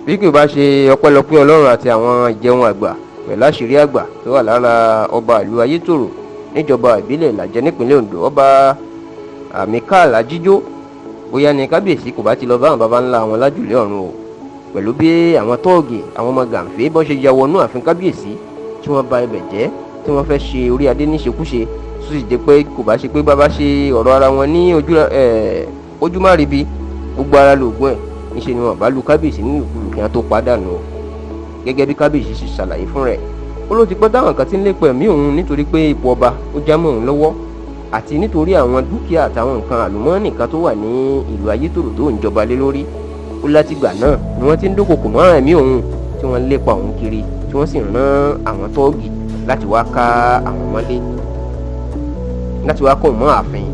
bí kì bá ṣe ọpẹ́lọpẹ́ Ọlọ́run àti àwọn ìjẹun àgbà pẹ̀lú àṣírí àgbà tó wà lára ọba ìlú Ayétòrò níjọba ìbílẹ̀ Ìlàjẹ nípínlẹ̀ Ondo, ọba Àmíkàl Ajíjó, bóyá ní kábíyèsí kò bá ti lọ bá àwọn baba ńlá wọn lájùlé ọ̀run o, pẹ̀lú bí àwọn tọ́ọ̀gì àwọn ọmọ gàǹfẹ́ bọ́n ṣe ya wọnú ààfin kábíyèsí tí wọ́n ba ibẹ̀ jẹ́, tí wọ́n fẹ́ ṣe orí adé níṣekúṣe, tó sì jẹ́ pé kò bá ṣe pé bàbá ṣe ọ̀rọ̀ ara wọn ní ojúmọ́ribi, gbogbo ara lóògùn ẹ̀, níṣẹ́ ni wọ́n bá lu kábíyèsí nínú ìlú kí wọ́n tó pàdánù o. Gẹ́gẹ́ bí kábíyèsí ṣe ṣàlàyé fún rẹ̀, ó ló ti pẹ́ táwọn kan ti ń lépa ẹ̀mí òun nítorí pé ipò ọba ó já mọ́ òun lọ́wọ́, àti nítorí àwọn dúkìá àtàwọn nǹkan àlùmọ́ọ́nì kan tó wà ní ìlú Ayétòrò tó ń jọba lé lórí. Ó látìgbà náà ni wọ́n ti ń dúnkòokò mọ́ ẹ̀mí òun, tí wọ́n ń lépa òun kiri, tí wọ́n sì rán àwọn tọ́ọ̀gì láti wá ká àwọn mọ́lé, láti wá kó mọ́ ààfin.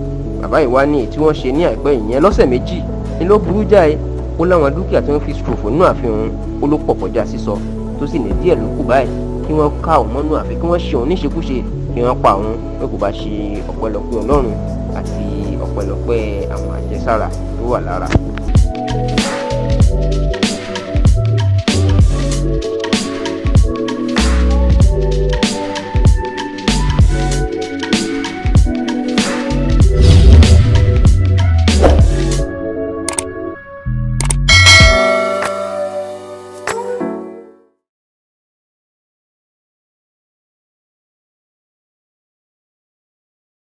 Bàbá yìí wá ní èyí tí wọ́n ṣe ní àìpẹ́ ìyẹn lọ́sẹ̀ méjì ni ló burú jáì. Ó láwọn dúkìá tí wọ́n fi ṣòfò nínú ààfin òun ó ló pọ̀ kọjá sísọ, tó sì ní díẹ̀ ló kù báyìí kí wọ́n ká òun mọ́nú ààfin, kí wọ́n ṣe òun níṣekúṣe, kí wọ́n pa òun, pé kò bá ṣe ọpẹ́lọpẹ́ Ọlọ́run àti ọpẹ́lọpẹ́ àwọn àjẹsára tó wà lára.